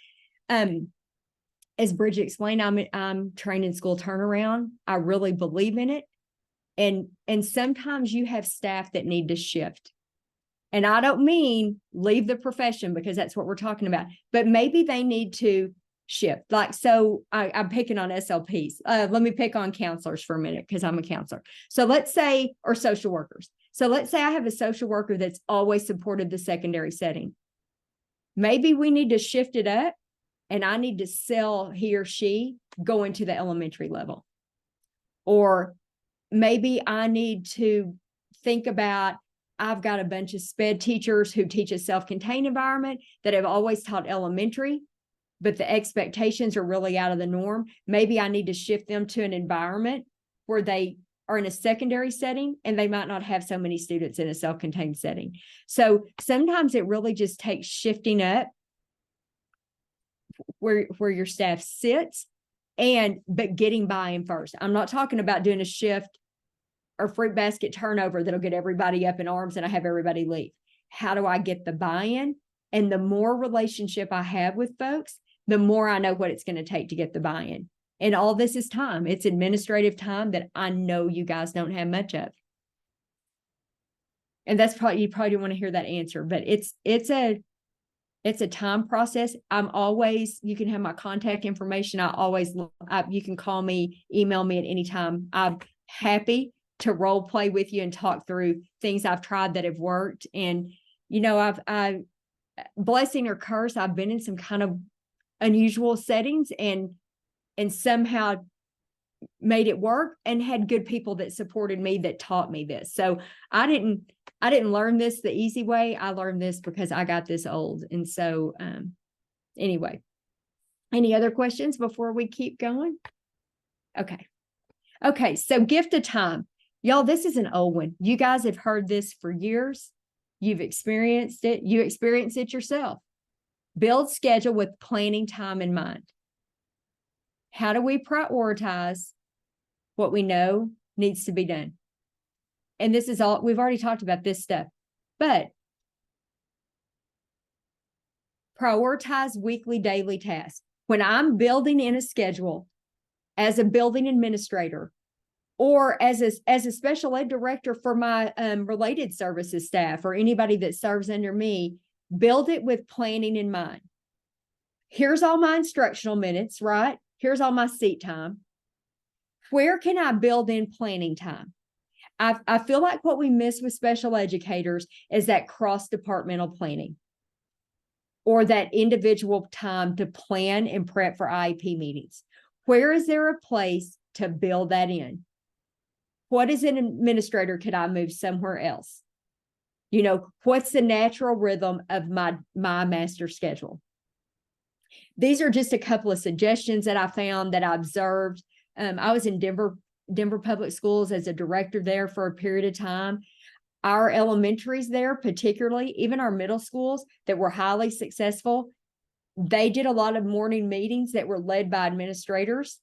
As Bridget explained, I'm trained in school turnaround. I really believe in it. And sometimes you have staff that need to shift. And I don't mean leave the profession, because that's what we're talking about, but maybe they need to shift. Like, so I'm picking on SLPs. Let me pick on counselors for a minute, because I'm a counselor. So let's say, or social workers. So let's say I have a social worker that's always supported the secondary setting. Maybe we need to shift it up and I need to sell he or she go into the elementary level. Or maybe I need to think about, I've got a bunch of SPED teachers who teach a self-contained environment that have always taught elementary, but the expectations are really out of the norm. Maybe I need to shift them to an environment where they are in a secondary setting and they might not have so many students in a self-contained setting. So sometimes it really just takes shifting up where your staff sits but getting buy-in first. I'm not talking about doing a shift or fruit basket turnover that'll get everybody up in arms and I have everybody leave. How do I get the buy-in? And the more relationship I have with folks, the more I know what it's going to take to get the buy-in. And all this is time. It's administrative time that I know you guys don't have much of. And that's probably, you probably don't want to hear that answer, but it's a time process. I'm always, you can have my contact information. You can call me, email me at any time. I'm happy to role play with you and talk through things I've tried that have worked. And, I blessing or curse, I've been in some kind of unusual settings and somehow made it work and had good people that supported me that taught me this. So I didn't learn this the easy way. I learned this because I got this old. And so, anyway, any other questions before we keep going? Okay. So gift of time. Y'all, this is an old one. You guys have heard this for years. You've experienced it. You experience it yourself. Build schedule with planning time in mind. How do we prioritize what we know needs to be done? And this is all, we've already talked about this stuff, but prioritize weekly, daily tasks. When I'm building in a schedule as a building administrator, or as a special ed director for my related services staff or anybody that serves under me, build it with planning in mind. Here's all my instructional minutes, right? Here's all my seat time. Where can I build in planning time? I feel like what we miss with special educators is that cross-departmental planning or that individual time to plan and prep for IEP meetings. Where is there a place to build that in? What is an administrator? Could I move somewhere else? What's the natural rhythm of my master schedule? These are just a couple of suggestions that I found that I observed. I was in Denver Public Schools as a director there for a period of time. Our elementaries there, particularly, even our middle schools that were highly successful, they did a lot of morning meetings that were led by administrators,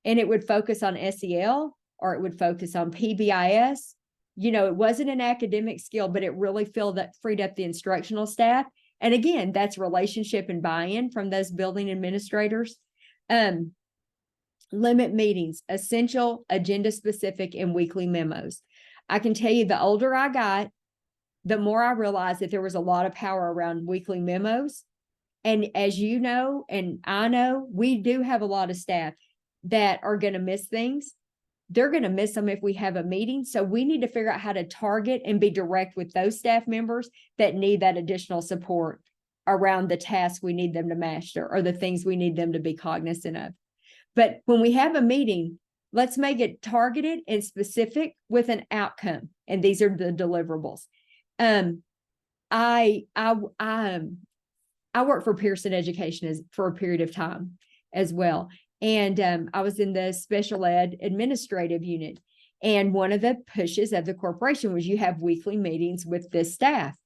and it would focus on SEL or it would focus on PBIS. It wasn't an academic skill, but it really freed up the instructional staff. And again, that's relationship and buy-in from those building administrators. Limit meetings, essential, agenda-specific, and weekly memos. I can tell you the older I got, the more I realized that there was a lot of power around weekly memos. And as you know, and I know, we do have a lot of staff that are going to miss things. They're going to miss them if we have a meeting. So we need to figure out how to target and be direct with those staff members that need that additional support around the tasks we need them to master or the things we need them to be cognizant of. But when we have a meeting, let's make it targeted and specific with an outcome. And these are the deliverables. I worked for Pearson Education for a period of time as well. And I was in the special ed administrative unit. And one of the pushes of the corporation was you have weekly meetings with this staff.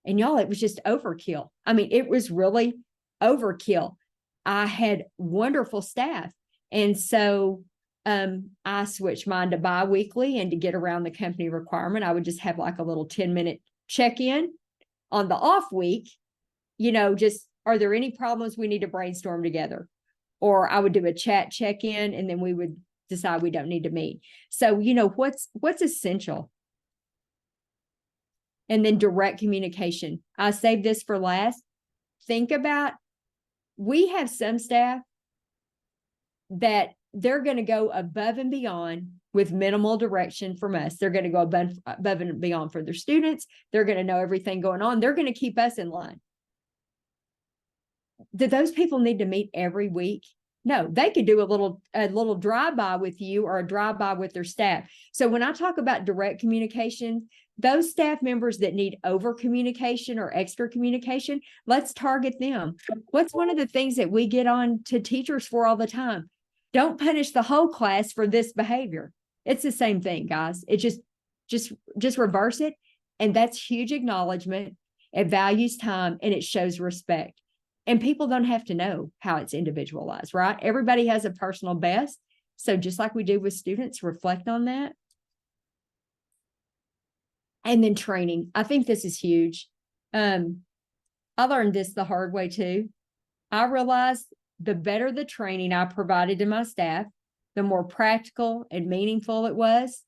And y'all, it was just overkill. I mean, it was really overkill. I had wonderful staff. And so I switched mine to bi-weekly, and to get around the company requirement, I would just have like a little 10-minute check-in on the off week. Just, are there any problems we need to brainstorm together? Or I would do a chat check-in, and then we would decide we don't need to meet. So, what's essential? And then direct communication. I saved this for last. Think about, we have some staff that they're going to go above and beyond with minimal direction from us. They're going to go above and beyond for their students. They're going to know everything going on. They're going to keep us in line. Do those people need to meet every week? No, they could do a little drive-by with you or a drive-by with their staff. So when I talk about direct communication, those staff members that need over communication or extra communication, let's target them. What's one of the things that we get on to teachers for all the time? Don't punish the whole class for this behavior. It's the same thing, guys. It just reverse it. And that's huge acknowledgement. It values time and it shows respect. And people don't have to know how it's individualized, right? Everybody has a personal best. So just like we do with students, reflect on that. And then training. I think this is huge. I learned this the hard way too. I realized the better the training I provided to my staff, the more practical and meaningful it was,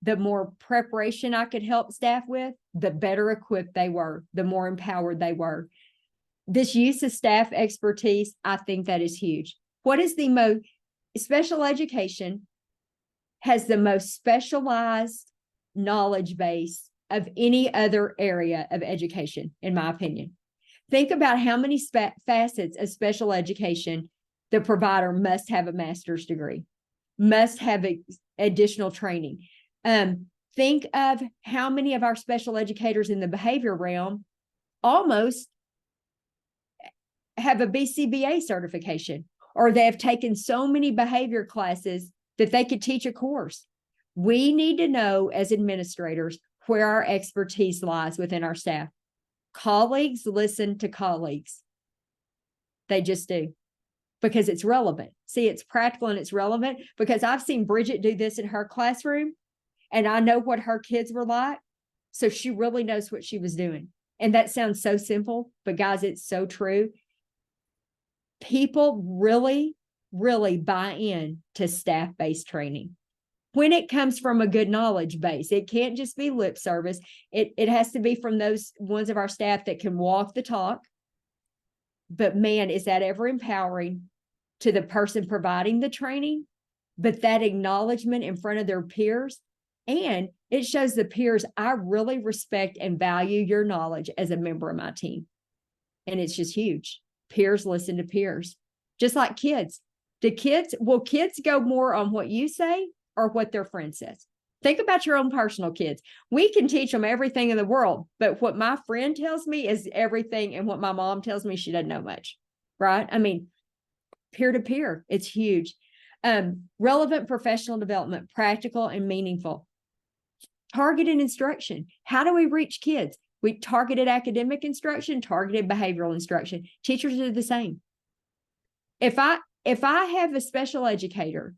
the more preparation I could help staff with, the better equipped they were, the more empowered they were. This use of staff expertise, I think that is huge. What is the most special education has the most specialized knowledge base of any other area of education, in my opinion. Think about how many facets of special education the provider must have a master's degree, must have additional training. Think of how many of our special educators in the behavior realm almost have a BCBA certification, or they have taken so many behavior classes that they could teach a course. We need to know as administrators where our expertise lies within our staff. Colleagues listen to colleagues. They just do, because it's relevant. See, it's practical and it's relevant, because I've seen Bridget do this in her classroom and I know what her kids were like. So she really knows what she was doing. And that sounds so simple, but guys, it's so true. People really, really buy in to staff-based training when it comes from a good knowledge base. It can't just be lip service. It has to be from those ones of our staff that can walk the talk. But man, is that ever empowering to the person providing the training, but that acknowledgement in front of their peers. And it shows the peers, I really respect and value your knowledge as a member of my team. And it's just huge. Peers listen to peers, just like kids. Will kids go more on what you say or what their friend says? Think about your own personal kids. We can teach them everything in the world, but what my friend tells me is everything, and what my mom tells me, she doesn't know much, right? I mean, peer to peer, it's huge. Relevant professional development, practical and meaningful. Targeted instruction. How do we reach kids? We targeted academic instruction, targeted behavioral instruction. Teachers do the same. If I have a special educator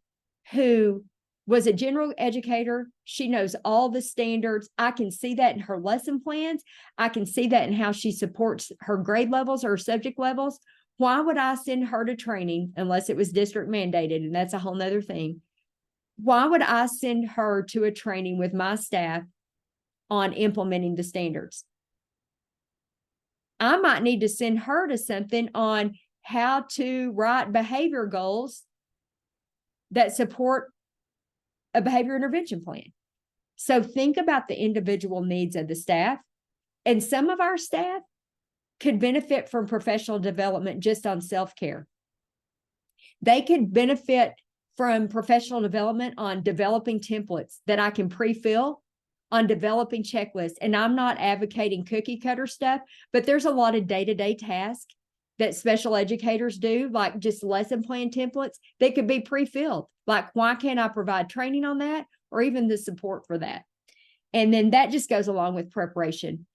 who was a general educator, she knows all the standards. I can see that in her lesson plans. I can see that in how she supports her grade levels or her subject levels. Why would I send her to training unless it was district mandated? And that's a whole nother thing. Why would I send her to a training with my staff on implementing the standards? I might need to send her to something on how to write behavior goals that support a behavior intervention plan. So think about the individual needs of the staff. And some of our staff could benefit from professional development just on self-care. They could benefit from professional development on developing templates that I can pre-fill, on developing checklists. And I'm not advocating cookie cutter stuff, but there's a lot of day-to-day tasks that special educators do, like just lesson plan templates that could be pre-filled. Like, why can't I provide training on that, or even the support for that? And then that just goes along with preparation.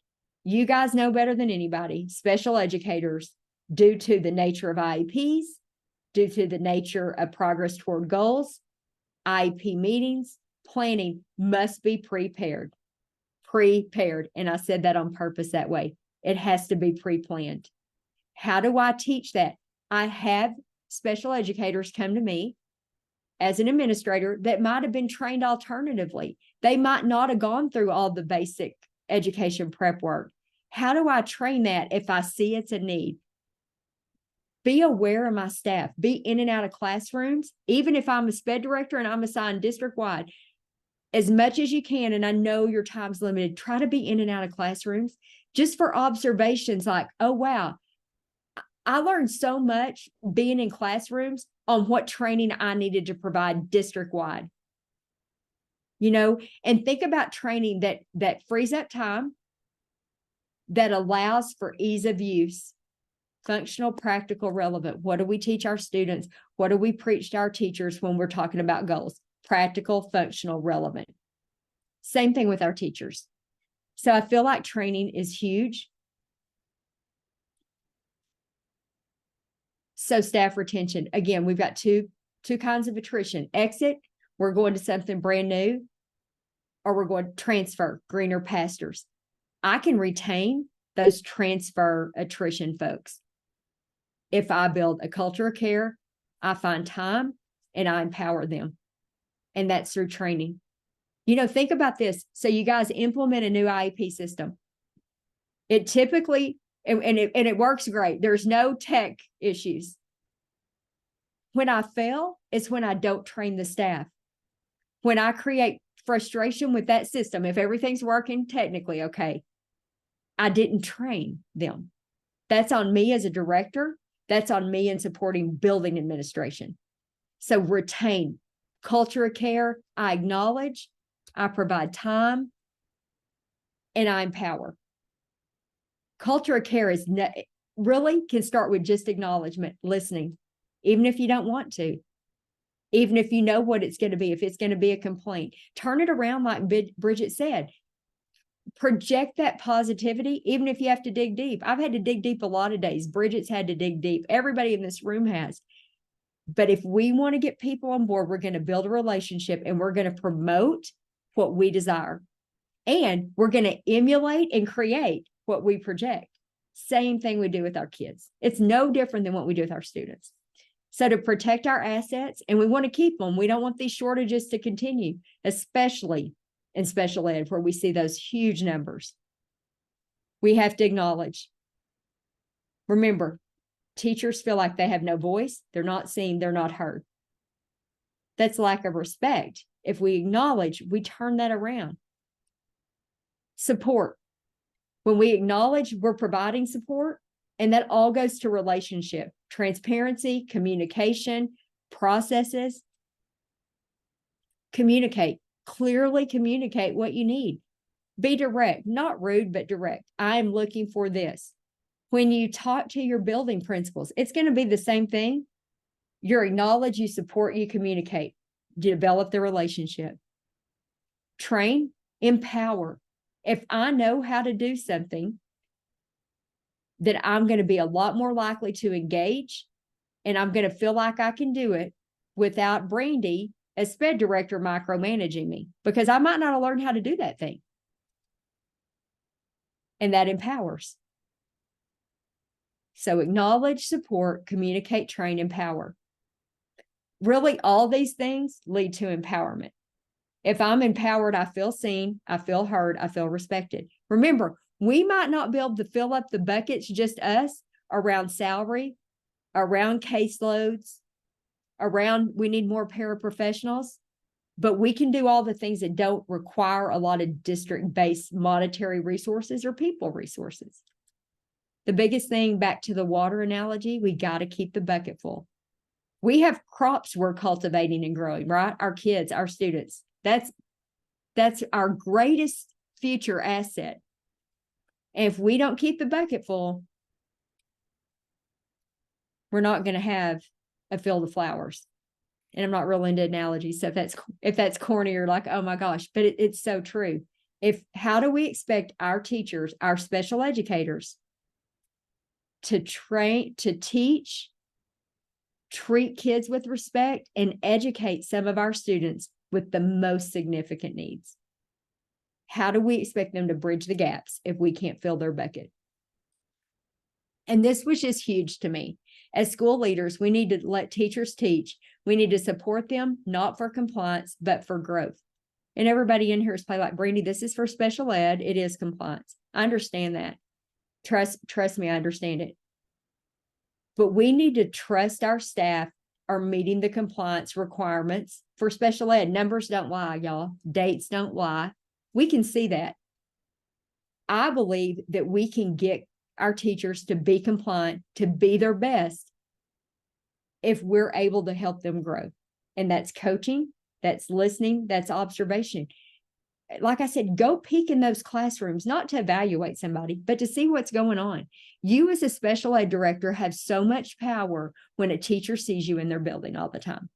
You guys know better than anybody, special educators, due to the nature of IEPs, due to the nature of progress toward goals, IEP meetings, planning must be prepared. And I said that on purpose that way. It has to be pre-planned. How do I teach that? I have special educators come to me as an administrator that might have been trained alternatively. They might not have gone through all the basic education prep work. How do I train that if I see it's a need? be aware of my staff, be in and out of classrooms, even if I'm a SPED director and I'm assigned district-wide, as much as you can, and I know your time's limited, try to be in and out of classrooms just for observations like, oh, wow, I learned so much being in classrooms on what training I needed to provide district-wide. And think about training that frees up time, that allows for ease of use, functional, practical, relevant. What do we teach our students? What do we preach to our teachers when we're talking about goals? Practical, functional, relevant. Same thing with our teachers. So I feel like training is huge. So staff retention, again, we've got two kinds of attrition. Exit, we're going to something brand new, or we're going to transfer, greener pastures. I can retain those transfer attrition folks if I build a culture of care, I find time, and I empower them. And that's through training. Think about this. So you guys implement a new IEP system. It typically, and it works great. There's no tech issues. When I fail, it's when I don't train the staff. When I create frustration with that system, if everything's working technically okay, I didn't train them. That's on me as a director. That's on me in supporting building administration. So retain culture of care. I acknowledge, I provide time, and I empower. Culture of care is really can start with just acknowledgement, listening, even if you don't want to, even if you know what it's going to be, if it's going to be a complaint, turn it around like Bridget said. Project that positivity, even if you have to dig deep. I've had to dig deep a lot of days. Bridget's had to dig deep. Everybody in this room has. But if we want to get people on board, we're going to build a relationship and we're going to promote what we desire. And we're going to emulate and create what we project. Same thing we do with our kids. It's no different than what we do with our students. So to protect our assets, and we want to keep them, we don't want these shortages to continue, especially in special ed, where we see those huge numbers. We have to acknowledge. Remember, teachers feel like they have no voice. They're not seen. They're not heard. That's lack of respect. If we acknowledge, we turn that around. Support. When we acknowledge, we're providing support, and that all goes to relationship, transparency, communication, processes. Communicate. Clearly communicate what you need. Be direct, not rude, but direct. I'm looking for this. When you talk to your building principals, it's going to be the same thing. You acknowledge, you support, you communicate, develop the relationship. Train, empower. If I know how to do something, then I'm going to be a lot more likely to engage, and I'm going to feel like I can do it without Brandy as SPED director micromanaging me, because I might not have learned how to do that thing. And that empowers. So acknowledge, support, communicate, train, empower. Really, all these things lead to empowerment. If I'm empowered, I feel seen, I feel heard, I feel respected. Remember, we might not be able to fill up the buckets, just us, around salary, around caseloads, around we need more paraprofessionals, but we can do all the things that don't require a lot of district-based monetary resources or people resources. The biggest thing, back to the water analogy, we got to keep the bucket full. We have crops we're cultivating and growing, right? Our kids, our students. That's our greatest future asset. And if we don't keep the bucket full, we're not going to have a field of flowers. And I'm not real into analogies. So if that's corny, you're like, oh my gosh, but it's so true. How do we expect our teachers, our special educators, to train, to teach, treat kids with respect, and educate some of our students with the most significant needs? How do we expect them to bridge the gaps if we can't fill their bucket? And this was just huge to me. As school leaders, we need to let teachers teach. We need to support them, not for compliance, but for growth. And everybody in here is probably like, Brandy, this is for special ed. It is compliance. I understand that. Trust me, I understand it. but we need to trust our staff are meeting the compliance requirements for special ed. Numbers don't lie, y'all. Dates don't lie. We can see that. I believe that we can get our teachers to be compliant, to be their best, if we're able to help them grow. And that's coaching, that's listening, that's observation. Like I said, go peek in those classrooms, not to evaluate somebody, but to see what's going on. You as a special ed director have so much power when a teacher sees you in their building all the time.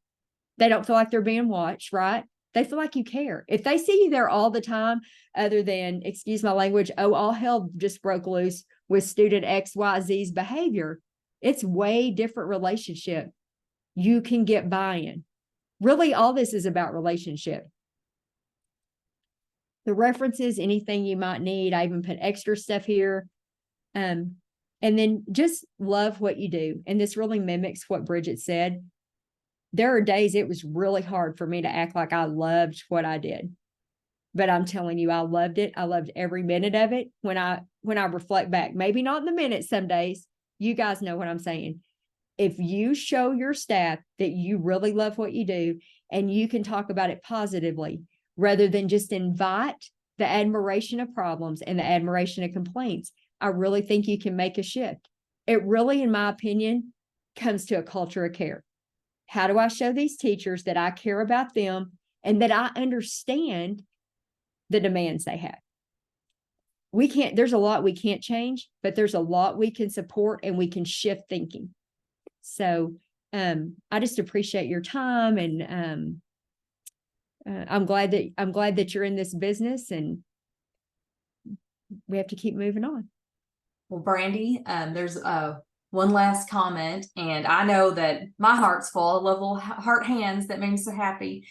They don't feel like they're being watched, right? They feel like you care. If they see you there all the time, other than, excuse my language, oh, all hell just broke loose with student XYZ's behavior, it's way different relationship. You can get buy-in. Really, all this is about relationship. The references, anything you might need. I even put extra stuff here. And then just love what you do. And this really mimics what Bridget said. There are days it was really hard for me to act like I loved what I did. But I'm telling you, I loved it. I loved every minute of it. When I reflect back, maybe not in the minute some days, you guys know what I'm saying. If you show your staff that you really love what you do and you can talk about it positively, rather than just invite the admiration of problems and the admiration of complaints, I really think you can make a shift. It really, in my opinion, comes to a culture of care. How do I show these teachers that I care about them and that I understand the demands they have? There's a lot we can't change, but there's a lot we can support and we can shift thinking. So I just appreciate your time, and I'm glad that you're in this business, and we have to keep moving on. Well, Brandy, there's one last comment, and I know that my heart's full. I love little heart hands that make me so happy.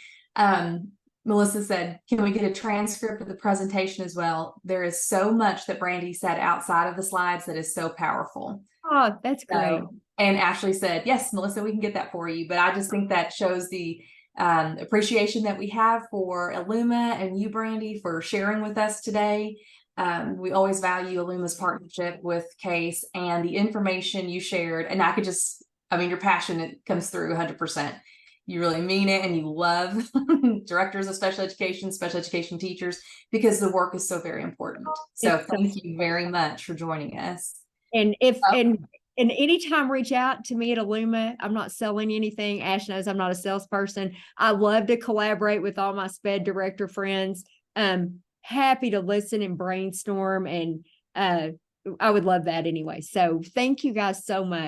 Melissa said, can we get a transcript of the presentation as well? There is so much that Brandy said outside of the slides that is so powerful. Oh, that's great. And Ashley said, yes, Melissa, we can get that for you. But I just think that shows the appreciation that we have for eLuma and you, Brandy, for sharing with us today. We always value eLuma's partnership with CASE and the information you shared. And I could just, I mean, your passion, it comes through 100%. You really mean it, and you love directors of special education teachers, because the work is so very important. So thank you very much for joining us. And and anytime reach out to me at eLuma. I'm not selling anything. Ash knows I'm not a salesperson. I love to collaborate with all my SPED director friends. Happy to listen and brainstorm, and I would love that anyway. So thank you guys so much.